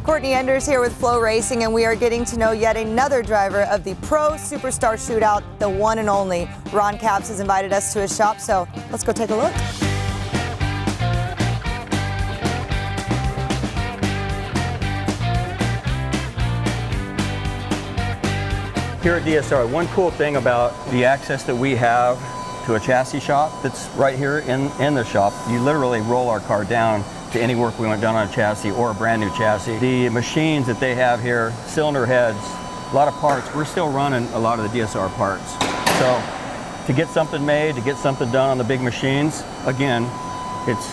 Courtney Enders here with FloRacing, and we are getting to know yet another driver of the Pro Superstar Shootout, the one and only. Ron Capps has invited us to his shop, so let's go take a look. Here at DSR, one cool thing about the access that we have to a chassis shop that's right here in the shop, you literally roll our car down to any work we want done on a chassis or a brand new chassis. The machines that they have here, cylinder heads, a lot of parts, we're still running a lot of the DSR parts. So to get something made, to get something done on the big machines, again, it's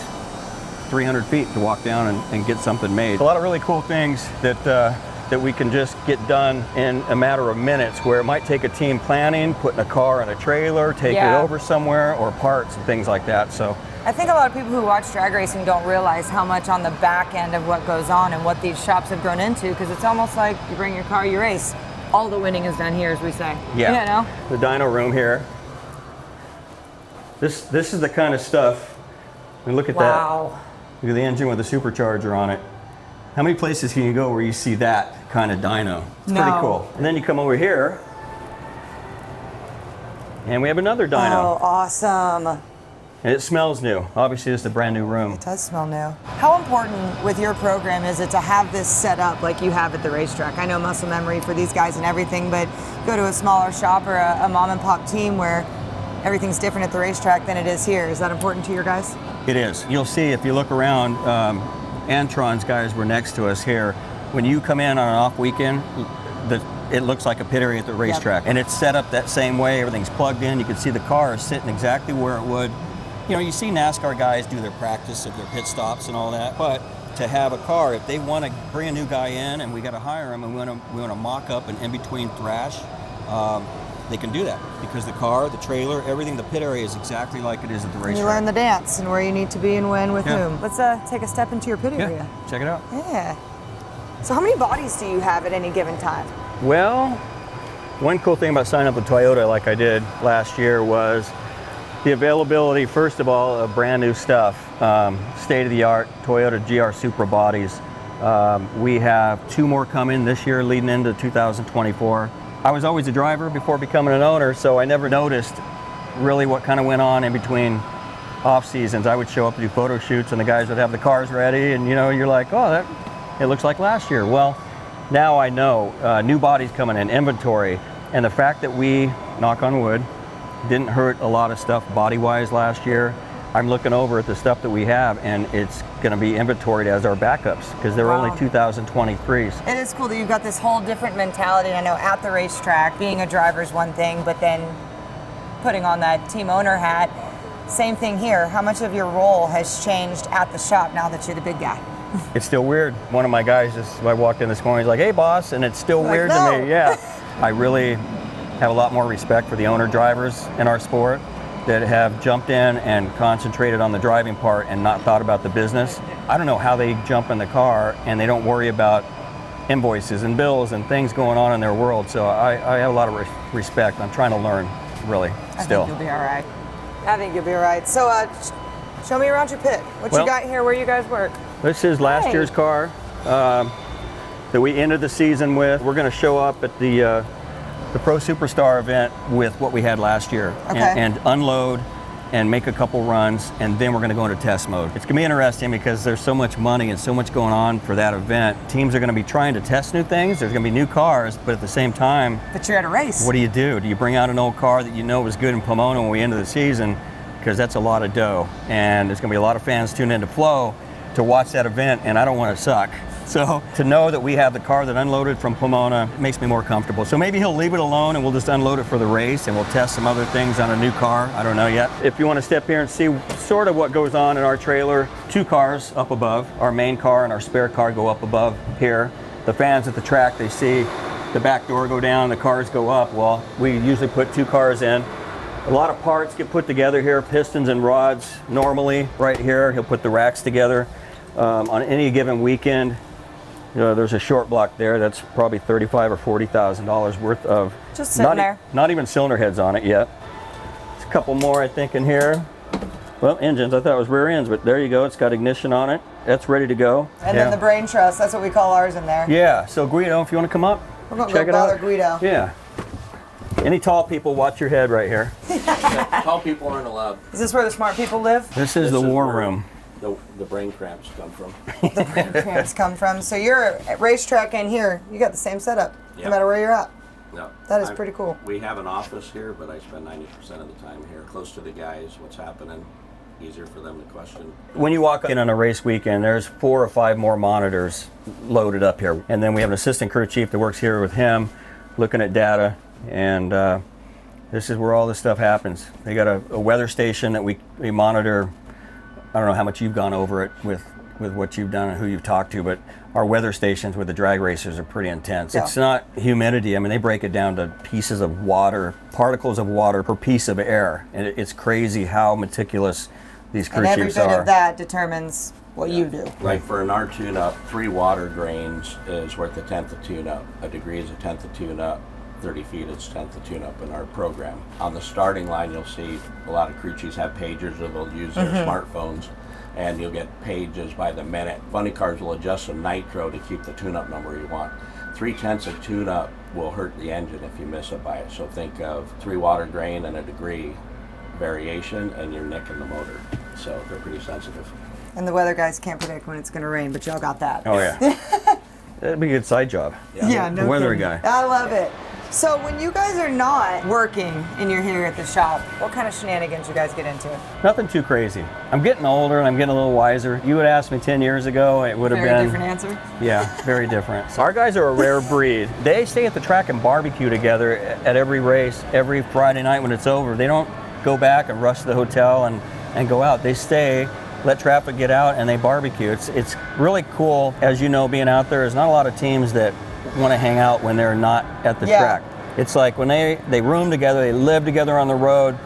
300 feet to walk down and get something made. A lot of really cool things that we can just get done in a matter of minutes, where it might take a team planning, putting a car in a trailer, take it over somewhere, or parts and things like that. So I think a lot of people who watch drag racing don't realize how much on the back end of what goes on and what these shops have grown into, because it's almost like you bring your car, you race. All the winning is done here, as we say. Yeah. You know? The dyno room here. This is the kind of stuff. I mean, look at that. Look at the engine with the supercharger on it. How many places can you go where you see that kind of dyno? It's pretty cool. And then you come over here, and we have another dyno. Oh, awesome. And it smells new. Obviously, this is a brand new room. It does smell new. How important with your program is it to have this set up like you have at the racetrack? I know muscle memory for these guys and everything, but go to a smaller shop or a mom and pop team where everything's different at the racetrack than it is here. Is that important to your guys? It is. You'll see if you look around, Antron's guys were next to us here. When you come in on an off weekend, it looks like a pit area at the racetrack. And it's set up that same way. Everything's plugged in. You can see the car is sitting exactly where it would. You know, you see NASCAR guys do their practice of their pit stops and all that, but to have a car, if they want to bring a new guy in and we got to hire him and we want to mock up an in-between thrash, they can do that, because the car, the trailer, everything, the pit area is exactly like it is at the racetrack. You learn the dance and where you need to be and when with whom. Let's take a step into your pit area. Check it out. Yeah. So how many bodies do you have at any given time? Well, one cool thing about signing up with Toyota like I did last year was the availability, first of all, of brand new stuff. State-of-the-art Toyota GR Supra bodies. We have 2 more coming this year leading into 2024. I was always a driver before becoming an owner, so I never noticed really what kind of went on in between off seasons. I would show up to do photo shoots and the guys would have the cars ready, and you know, you're like, oh, it looks like last year. Well, now I know new bodies coming in, inventory, and the fact that we, knock on wood, didn't hurt a lot of stuff body-wise last year. I'm looking over at the stuff that we have, and it's going to be inventoried as our backups, because they're only 2023s. It is cool that you've got this whole different mentality. I know at the racetrack, being a driver is one thing, but then putting on that team owner hat, same thing here. How much of your role has changed at the shop now that you're the big guy? It's still weird. One of my guys I walked in this morning, he's like, hey boss, and it's still weird to me. Yeah. I really have a lot more respect for the owner drivers in our sport that have jumped in and concentrated on the driving part and not thought about the business. I don't know how they jump in the car and they don't worry about invoices and bills and things going on in their world. So I have a lot of respect. I'm trying to learn, really, still. I think you'll be all right. I think you'll be all right. So show me around your pit. What you got here, where you guys work? This is last year's car that we ended the season with. We're going to show up at the Pro Superstar event with what we had last year, and unload and make a couple runs, and then we're going to go into test mode. It's going to be interesting because there's so much money and so much going on for that event. Teams are going to be trying to test new things. There's going to be new cars, but at the same time, but you're at a race. What do? Do you bring out an old car that you know was good in Pomona when we ended the season? Because that's a lot of dough, and there's going to be a lot of fans tuned into Flo to watch that event, and I don't want to suck. So to know that we have the car that unloaded from Pomona makes me more comfortable. So maybe he'll leave it alone and we'll just unload it for the race, and we'll test some other things on a new car. I don't know yet. If you want to step here and see sort of what goes on in our trailer, 2 cars up above. Our main car and our spare car go up above here. The fans at the track, they see the back door go down, the cars go up. Well, we usually put 2 cars in. A lot of parts get put together here, pistons and rods normally right here. He'll put the racks together. On any given weekend, there's a short block there that's probably $35,000 or $40,000 worth of just sitting there. Not even cylinder heads on it yet. There's a couple more I think in here. Well, engines, I thought it was rear ends, but there you go. It's got ignition on it. that's ready to go. And then the brain trust, that's what we call ours in there. Yeah, so Guido, if you want to come up, We're going to check go it out. bother Guido. Yeah. Any tall people, watch your head right here. Tall people aren't allowed. Is this where the smart people live? This is the war room. The brain cramps come from. The brain cramps come from. So you're at racetrack in here, you got the same setup, no matter where you're at. No. That is pretty cool. We have an office here, but I spend 90% of the time here, close to the guys, what's happening, easier for them to question. When you walk in on a race weekend, there's 4 or 5 more monitors loaded up here. And then we have an assistant crew chief that works here with him, looking at data. And this is where all this stuff happens. They got a weather station that we monitor. I don't know how much you've gone over it with what you've done and who you've talked to, but our weather stations with the drag racers are pretty intense. Yeah. It's not humidity. I mean, they break it down to pieces of water, particles of water per piece of air. And it's crazy how meticulous these crew chiefs are. And every bit of that determines what you do. Like for an R tune-up, 3 water grains is worth a tenth of tune-up. A degree is a tenth of tune-up. 30 feet is 10th of tune-up in our program. On the starting line, you'll see a lot of crew chiefs have pagers, or they'll use their smartphones, and you'll get pages by the minute. Funny cars will adjust some nitro to keep the tune-up number you want. 3/10 of tune-up will hurt the engine if you miss it by it. So think of 3 water grain and a degree variation, and you're nicking the motor. So they're pretty sensitive. And the weather guys can't predict when it's going to rain, but y'all got that. Oh yeah. That'd be a good side job. Yeah, no the weather kidding. guy. I love it. So when you guys are not working and you're here at the shop, what kind of shenanigans you guys get into? Nothing too crazy. I'm getting older and I'm getting a little wiser. You would ask me 10 years ago, it would have been... Very different answer? Yeah, very different. So our guys are a rare breed. They stay at the track and barbecue together at every race, every Friday night when it's over. They don't go back and rush to the hotel and go out. They stay, let traffic get out, and they barbecue. It's really cool. As you know, being out there, there's not a lot of teams that want to hang out when they're not at the track. It's like when they room together, they live together on the road.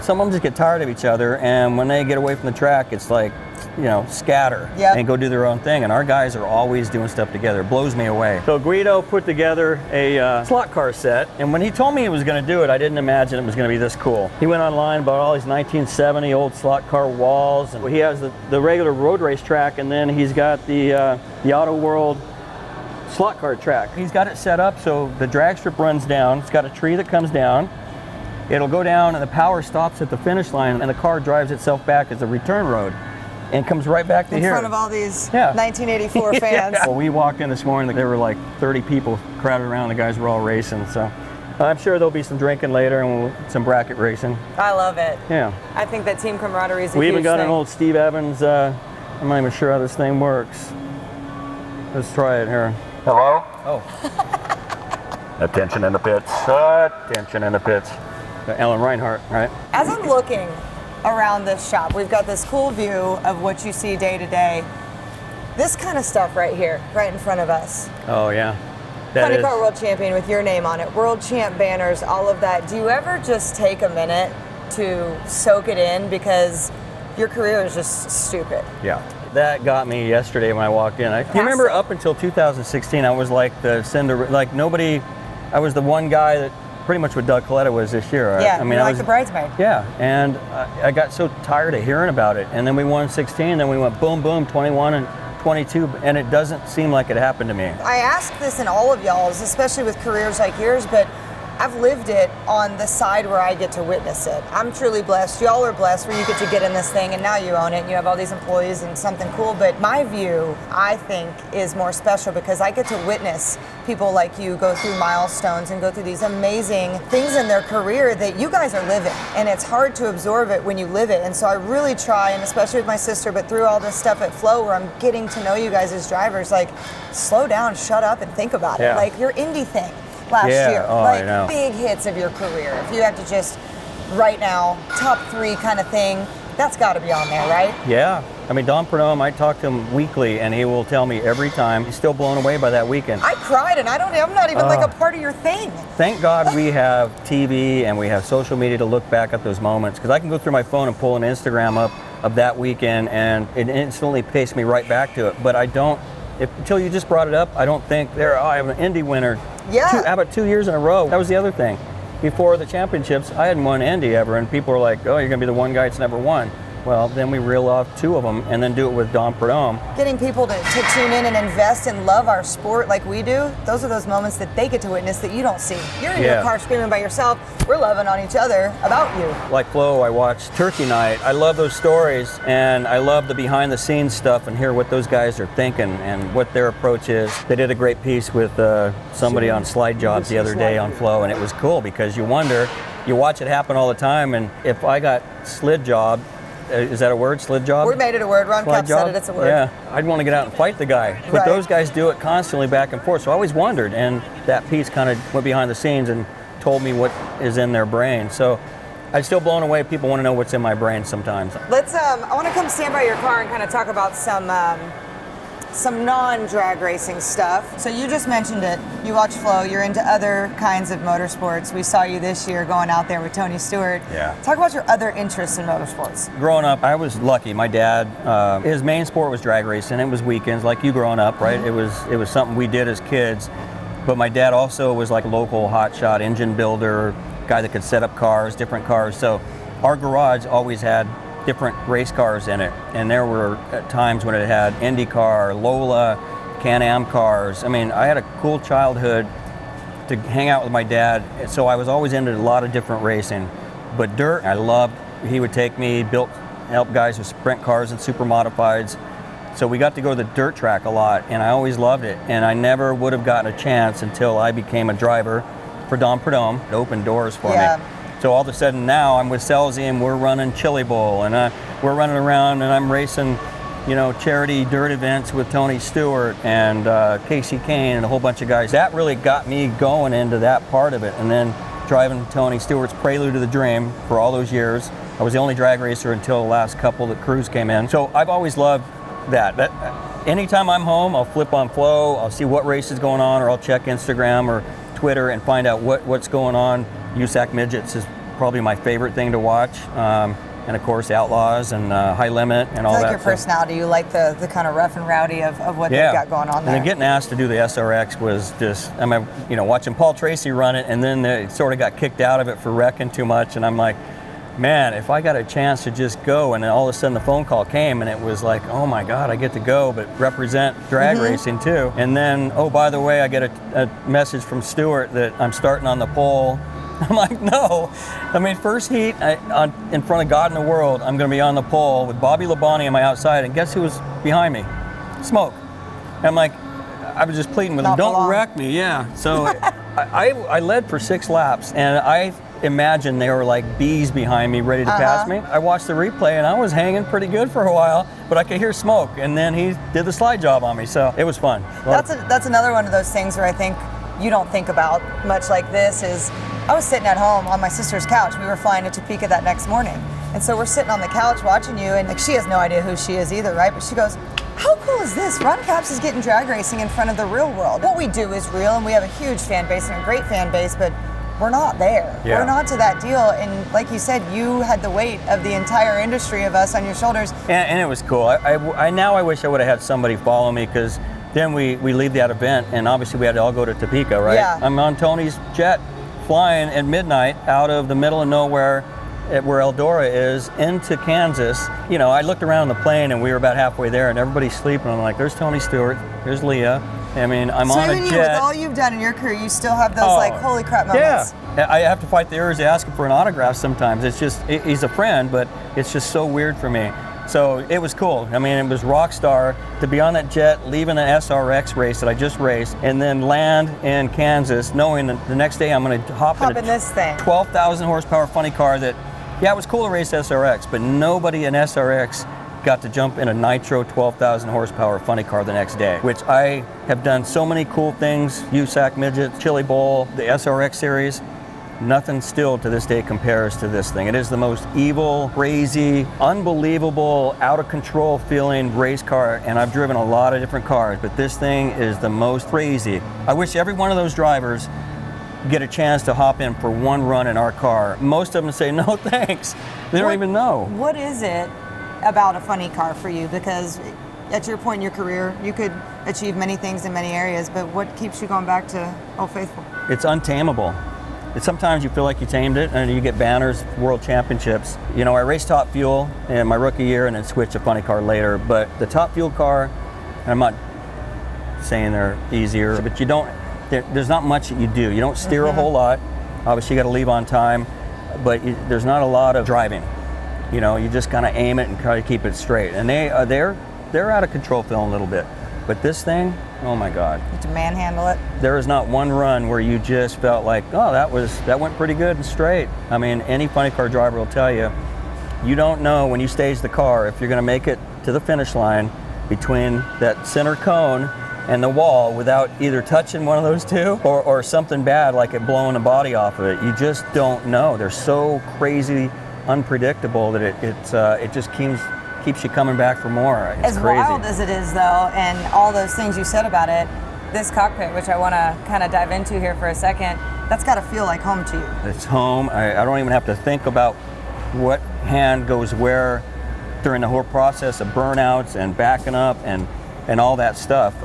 Some of them just get tired of each other, and when they get away from the track, it's like, you know, scatter and go do their own thing. And our guys are always doing stuff together. It blows me away. So Guido put together a slot car set, and when he told me he was going to do it, I didn't imagine it was going to be this cool. He went online, bought all these 1970 old slot car walls, and he has the regular road race track, and then he's got the Auto World slot car track. He's got it set up so the drag strip runs down. It's got a tree that comes down. It'll go down and the power stops at the finish line, and the car drives itself back as a return road and comes right back to here. In front of all these 1984 fans. Well, we walked in this morning, there were like 30 people crowded around. The guys were all racing, so I'm sure there'll be some drinking later and some bracket racing. I love it. Yeah. I think that team camaraderie is a We huge even got thing. an old Steve Evans, I'm not even sure how this thing works. Let's try it here. Hello? Oh. Attention in the pits. Attention in the pits. Ellen Reinhardt, right? As I'm looking around this shop, we've got this cool view of what you see day to day. This kind of stuff right here, right in front of us. Oh yeah. Funny Car World Champion with your name on it, World Champ banners, all of that. Do you ever just take a minute to soak it in, because your career is just stupid? Yeah. That got me yesterday when I walked in. You remember up until 2016, I was like the nobody, I was the one guy that pretty much what Doug Coletta was this year. Yeah, I mean, I was the bridesmaid. Yeah, and I got so tired of hearing about it. And then we won 16, then we went boom, boom, 21 and 22, and it doesn't seem like it happened to me. I ask this in all of y'all's, especially with careers like yours, but I've lived it on the side where I get to witness it. I'm truly blessed. Y'all are blessed where you get to get in this thing and now you own it and you have all these employees and something cool. But my view, I think, is more special because I get to witness people like you go through milestones and go through these amazing things in their career that you guys are living. And it's hard to absorb it when you live it. And so I really try, and especially with my sister, but through all this stuff at Flo where I'm getting to know you guys as drivers, like, slow down, shut up and think about it. Like your indie thing last year, like big hits of your career. If you had to just, right now, top 3 kind of thing, that's got to be on there, right? Yeah. I mean, Don Pernome, I talk to him weekly, and he will tell me every time. He's still blown away by that weekend. I cried, and I'm not even like a part of your thing. Thank God we have TV and we have social media to look back at those moments, because I can go through my phone and pull an Instagram up of that weekend, and it instantly pastes me right back to it. But I don't, until you just brought it up, I don't think I have an Indy winner. Yeah. How about 2 years in a row? That was the other thing. Before the championships, I hadn't won Indy ever, and people were like, oh, you're going to be the one guy that's never won. Well, then we reel off 2 of them and then do it with Dom Prudhomme. Getting people to tune in and invest and love our sport like we do, those are those moments that they get to witness that you don't see. You're in your car screaming by yourself. We're loving on each other about you. Like Flo, I watched Turkey Night. I love those stories, and I love the behind the scenes stuff and hear what those guys are thinking and what their approach is. They did a great piece with somebody on slide jobs the other day on Flo, and it was cool because you wonder, you watch it happen all the time, and if I got slid job, is that a word, slid job? We made it a word. Ron Cap said it, it's a word. Yeah, I'd want to get out and fight the guy. But Right. those guys do it constantly back and forth, so I always wondered, and that piece kind of went behind the scenes and told me what is in their brain. So I'm still blown away. People want to know what's in my brain sometimes. Let's, I want to come stand by your car and kind of talk about some non-drag racing stuff. So you just mentioned it. You watch Flo. You're into other kinds of motorsports. We saw you this year going out there with Tony Stewart. Yeah. Talk about your other interests in motorsports. Growing up, I was lucky. My dad, his main sport was drag racing. It was weekends, like you growing up, right? Mm-hmm. It was something we did as kids. But my dad also was like a local hotshot engine builder, guy that could set up cars, different cars. So our garage always had different race cars in it. And there were times when it had IndyCar, Lola, Can-Am cars. I mean, I had a cool childhood to hang out with my dad. So I was always into a lot of different racing. But dirt, I loved. He would take me, help guys with sprint cars and super modifieds. So we got to go to the dirt track a lot, and I always loved it. And I never would have gotten a chance until I became a driver for Dom Prudhomme. It opened doors for me. So all of a sudden now I'm with Selzy and we're running Chili Bowl, and we're running around and I'm racing, charity dirt events with Tony Stewart and Casey Kane and a whole bunch of guys. That really got me going into that part of it. And then driving Tony Stewart's Prelude to the Dream for all those years. I was the only drag racer until the last couple that Cruz came in. So I've always loved that. Anytime I'm home, I'll flip on Flo, I'll see what race is going on, or I'll check Instagram or Twitter and find out what's going on. USAC Midgets is probably my favorite thing to watch. And of course Outlaws and High Limit and all that. I like your personality. You like the kind of rough and rowdy of what they've got going on there. And then getting asked to do the SRX was just, watching Paul Tracy run it, and then they sort of got kicked out of it for wrecking too much, and I'm like, man, if I got a chance to just go, and then all of a sudden the phone call came and it was like, oh my God, I get to go, but represent drag racing too. And then, oh, by the way, I get a message from Stewart that I'm starting on the pole. I'm like, no. I mean, first heat in front of God in the world, I'm going to be on the pole with Bobby Labonte on my outside, and guess who was behind me? Smoke. And I'm like, I was just pleading with him, don't wreck me, yeah. So I led for 6 laps, and I imagine there were like bees behind me ready to pass me. I watched the replay and I was hanging pretty good for a while, but I could hear smoke, and then he did the slide job on me, so it was fun. That's another one of those things where I think you don't think about much like this is, I was sitting at home on my sister's couch. We were flying to Topeka that next morning. And so we're sitting on the couch watching you, and like she has no idea who she is either, right? But she goes, how cool is this? Ron Capps is getting drag racing in front of the real world. What we do is real, and we have a huge fan base and a great fan base, but we're not there. Yeah. We're not to that deal. And like you said, you had the weight of the entire industry of us on your shoulders. And it was cool. I wish I would have had somebody follow me, because then we leave that event, and obviously we had to all go to Topeka, right? Yeah. I'm on Tony's jet flying at midnight out of the middle of nowhere where Eldora is into Kansas. I looked around the plane and we were about halfway there and everybody's sleeping. I'm like, there's Tony Stewart, there's Leah. I mean, I'm on a jet. So with all you've done in your career, you still have those like holy crap moments. Yeah, I have to fight the urge to ask him for an autograph sometimes. It's just, he's a friend, but it's just so weird for me. So it was cool. I mean, it was rock star to be on that jet, leaving an SRX race that I just raced, and then land in Kansas, knowing that the next day I'm going to hop in this thing. 12,000 horsepower funny car that, it was cool to race SRX, but nobody in SRX got to jump in a nitro 12,000 horsepower funny car the next day, which I have done so many cool things, USAC Midget, Chili Bowl, the SRX series. Nothing still to this day compares to this thing. It is the most evil, crazy, unbelievable, out of control feeling race car, and I've driven a lot of different cars, but this thing is the most crazy. I wish every one of those drivers get a chance to hop in for one run in our car. Most of them say, no thanks. They don't even know. What is it about a funny car for you? Because at your point in your career, you could achieve many things in many areas, but what keeps you going back to Old Faithful? It's untamable. sometimes you feel like you tamed it, and you get banners, world championships. You know, I raced Top Fuel in my rookie year and then switched to funny car later. But the Top Fuel car, and I'm not saying they're easier, but you don't, there's not much that you do. You don't steer a whole lot. Obviously, you got to leave on time, but there's not a lot of driving. You know, you just kind of aim it and try to keep it straight. And they're out of control feeling a little bit. But this thing, oh my God. You have to manhandle it. There is not one run where you just felt like, oh, that went pretty good and straight. I mean, any funny car driver will tell you, you don't know when you stage the car if you're going to make it to the finish line between that center cone and the wall without either touching one of those two or something bad like it blowing the body off of it. You just don't know. They're so crazy unpredictable that it just keeps you coming back for more. It's as crazy. Wild as it is, though, and all those things you said about it, this cockpit, which I want to kind of dive into here for a second, that's got to feel like home to you. It's home. I don't even have to think about what hand goes where during the whole process of burnouts and backing up and all that stuff.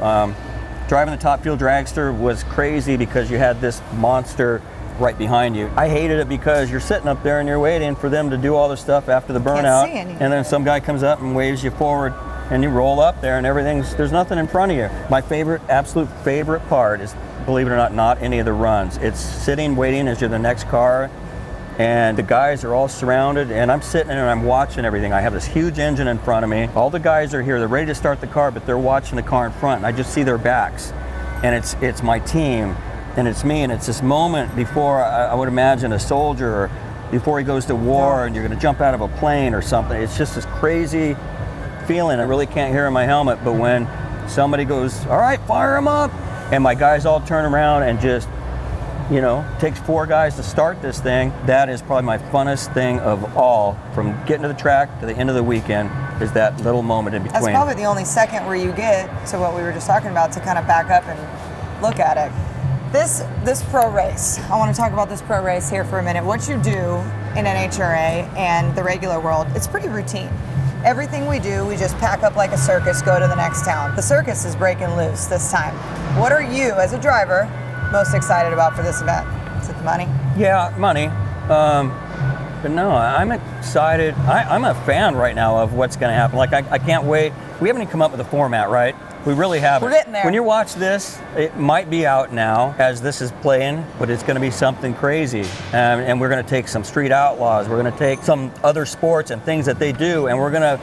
Driving the Top Fuel Dragster was crazy because you had this monster right behind you. I hated it because you're sitting up there and you're waiting for them to do all the stuff after the burnout, and then some guy comes up and waves you forward and you roll up there and there's nothing in front of you. My absolute favorite part is, believe it or not any of the runs. It's sitting waiting as you're the next car, and the guys are all surrounded, and I'm sitting there and I'm watching everything. I have this huge engine in front of me. All the guys are here, they're ready to start the car, but they're watching the car in front, and I just see their backs. And it's my team, and it's me, and it's this moment before I would imagine a soldier, or before he goes to war and you're gonna jump out of a plane or something. It's just this crazy feeling. I really can't hear in my helmet, but when somebody goes, all right, fire him up, and my guys all turn around and just, you know, takes 4 guys to start this thing, that is probably my funnest thing of all. From getting to the track to the end of the weekend is that little moment in between. That's probably the only second where you get to what we were just talking about, to kind of back up and look at it. This pro race, I want to talk about this pro race here for a minute. What you do in NHRA and the regular world, it's pretty routine. Everything we do, we just pack up like a circus, go to the next town. The circus is breaking loose this time. What are you, as a driver, most excited about for this event? Is it the money? Yeah, money. But no, I'm excited. I'm a fan right now of what's going to happen. Like, I can't wait. We haven't even come up with a format, right? We really haven't. We're getting there. When you watch this, it might be out now as this is playing, but it's going to be something crazy. And we're going to take some street outlaws. We're going to take some other sports and things that they do, and we're going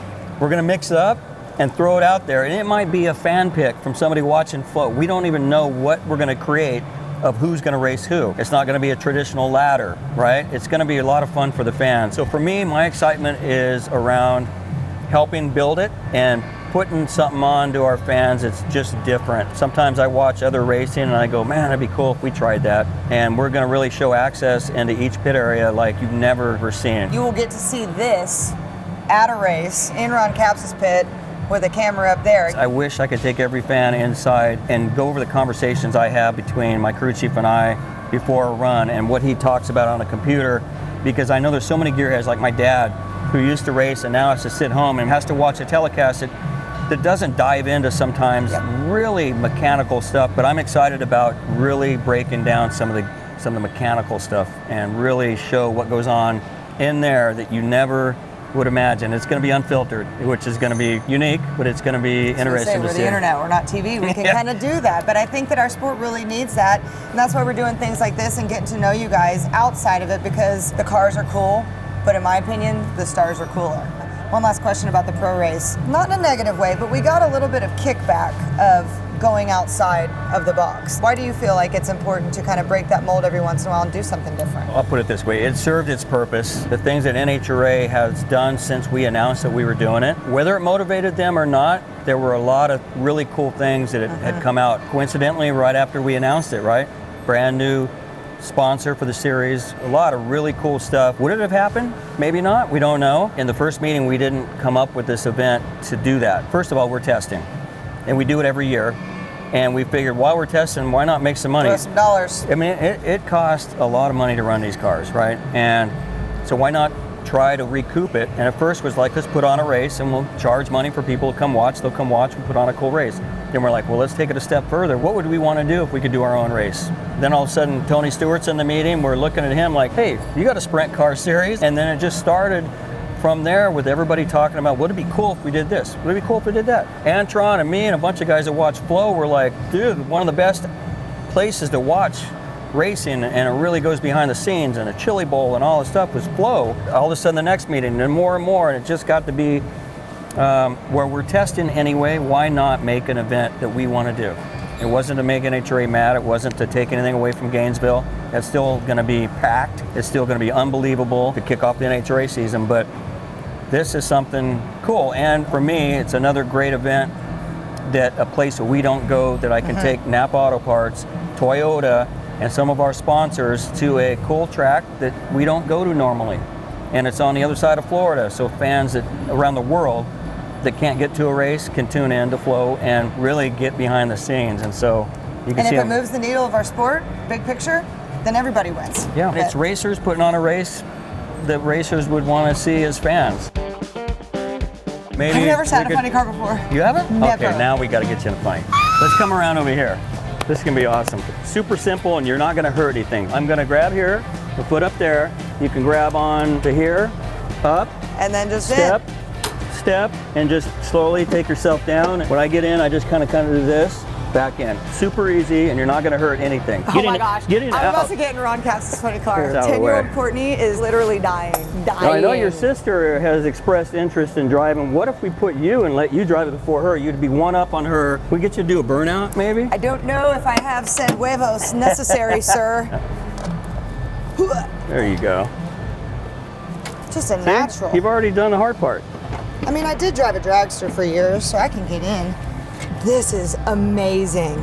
to mix it up and throw it out there. And it might be a fan pick from somebody watching Float. We don't even know what we're going to create of who's going to race who. It's not going to be a traditional ladder, right? It's going to be a lot of fun for the fans. So for me, my excitement is around helping build it and putting something on to our fans. It's just different. Sometimes I watch other racing and I go, man, it'd be cool if we tried that. And we're going to really show access into each pit area like you've never ever seen. You will get to see this at a race in Ron Capps' pit with a camera up there. I wish I could take every fan inside and go over the conversations I have between my crew chief and I before a run and what he talks about on a computer, because I know there's so many gearheads like my dad who used to race and now has to sit home and has to watch a telecast that doesn't dive into sometimes really mechanical stuff. But I'm excited about really breaking down some of the mechanical stuff and really show what goes on in there that you never would imagine. It's going to be unfiltered, which is going to be unique, but it's going to be interesting to see. We're the internet, we're not TV. We can kind of do that, but I think that our sport really needs that, and that's why we're doing things like this and getting to know you guys outside of it, because the cars are cool, but in my opinion, the stars are cooler. One last question about the pro race, not in a negative way, but we got a little bit of kickback of going outside of the box. Why do you feel like it's important to kind of break that mold every once in a while and do something different? I'll put it this way, it served its purpose. The things that NHRA has done since we announced that we were doing it, whether it motivated them or not, there were a lot of really cool things that had come out coincidentally right after we announced it, right? Brand new sponsor for the series, a lot of really cool stuff. Would it have happened? Maybe not, we don't know. In the first meeting, we didn't come up with this event to do that. First of all, we're testing, and we do it every year. And we figured while we're testing, why not make some money? Throw some dollars. I mean, it costs a lot of money to run these cars, right? And so why not try to recoup it. And at first was like, let's put on a race and we'll charge money for people to come watch. They'll come watch and put on a cool race. Then we're like, well, let's take it a step further. What would we want to do if we could do our own race? Then all of a sudden, Tony Stewart's in the meeting. We're looking at him like, hey, you got a sprint car series? And then it just started from there with everybody talking about, would it be cool if we did this? Would it be cool if we did that? Antron and me and a bunch of guys that watch Flo were like, dude, one of the best places to watch racing, and it really goes behind the scenes, and a chili bowl and all this stuff was Flo. All of a sudden the next meeting and more, and it just got to be where we're testing anyway. Why not make an event that we want to do? It wasn't to make NHRA mad. It wasn't to take anything away from Gainesville. It's still going to be packed. It's still going to be unbelievable to kick off the NHRA season, but this is something cool. And for me, it's another great event, that a place that we don't go, that I can take Napa Auto Parts, Toyota, and some of our sponsors to a cool track that we don't go to normally. And it's on the other side of Florida, so fans that around the world that can't get to a race can tune in to Flo and really get behind the scenes. And so you can and see if it moves the needle of our sport, big picture, then everybody wins. Yeah, it's racers putting on a race that racers would want to see as fans. Maybe I've never sat in a funny car before. You haven't? Never. Okay, now we got to get you in a funny. Let's come around over here. This is going to be awesome. Super simple, and you're not going to hurt anything. I'm going to grab here, the foot up there. You can grab on to here, up, And then just step, and just slowly take yourself down. When I get in, I just kind of do this, back in. Super easy, and you're not going to hurt anything. Oh my gosh. Get in, I'm out. about to get in Ron Capps' funny car. Get out of the way. 10-year-old Courtney is literally dying. Now, I know your sister has expressed interest in driving. What if we put you and let you drive it before her? You'd be one up on her. We get you to do a burnout, maybe? I don't know if I have said huevos necessary, sir. There you go. Just a See? natural. You've already done the hard part. I mean, I did drive a dragster for years, so I can get in. This is amazing.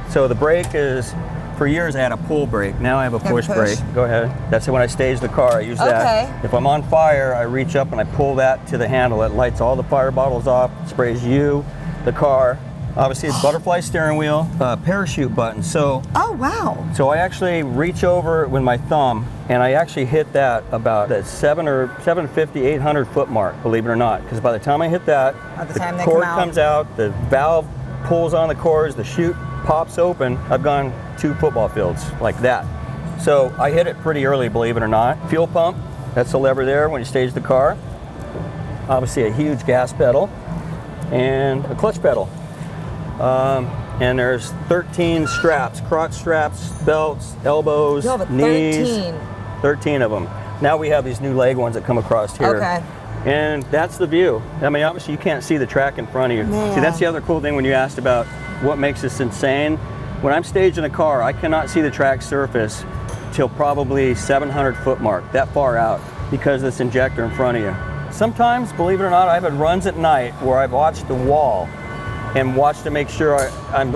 So the brake is, for years I had a pull brake. Now I have a push brake. Go ahead. That's when I stage the car. I use that. If I'm on fire, I reach up and I pull that to the handle. It lights all the fire bottles off, sprays you, the car. Obviously, it's butterfly steering wheel, parachute button. So, oh wow! So I actually reach over with my thumb, and I actually hit that about the 750, 800 foot mark. Believe it or not, because by the time I hit that, the cord comes out, the valve pulls on the cords, the chute pops open. I've gone 2 football fields like that. So I hit it pretty early, believe it or not. Fuel pump, that's the lever there when you stage the car. Obviously, a huge gas pedal and a clutch pedal. And there's 13 straps, crotch straps, belts, elbows, knees. 13 of them. Now we have these new leg ones that come across here. Okay. And that's the view. I mean, obviously you can't see the track in front of you. Man. See, that's the other cool thing when you asked about what makes this insane. When I'm staging a car, I cannot see the track surface till probably 700 foot mark, that far out, because of this injector in front of you. Sometimes, believe it or not, I've had runs at night where I've watched the wall and watch to make sure I'm,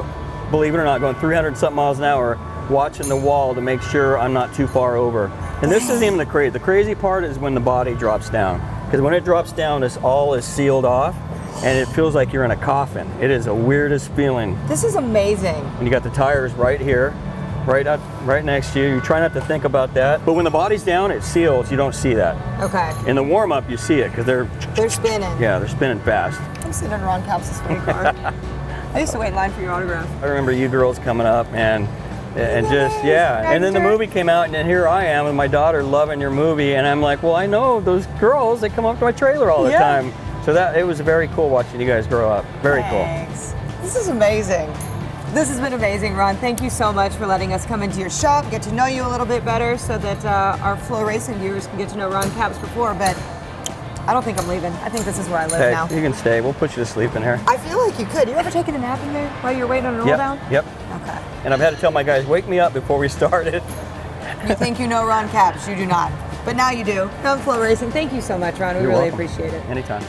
believe it or not, going 300 something miles an hour, watching the wall to make sure I'm not too far over. And this isn't even the crazy. The crazy part is when the body drops down. Because when it drops down, this all is sealed off, and it feels like you're in a coffin. It is the weirdest feeling. This is amazing. And you got the tires right here, right next to you. You try not to think about that. But when the body's down, it seals. You don't see that. Okay. In the warm-up, you see it because they're spinning. Yeah, they're spinning fast. I'm sitting in Ron Capps' funny car. I used to wait in line for your autograph. I remember you girls coming up and just, yeah. And then the movie came out, and then here I am with my daughter loving your movie, and I'm like, well, I know those girls that come up to my trailer all the time. So it was very cool watching you guys grow up. Very Thanks. Cool. This is amazing. This has been amazing, Ron. Thank you so much for letting us come into your shop, get to know you a little bit better so that our FloRacing viewers can get to know Ron Capps before, but I don't think I'm leaving. I think this is where I live now. You can stay. We'll put you to sleep in here. I feel like you could. You ever taken a nap in there while you're waiting on a roll down? Yep. Okay. And I've had to tell my guys, wake me up before we started. You think you know Ron Capps. You do not. But now you do. Come FloRacing. Thank you so much, Ron. We really appreciate it. Anytime.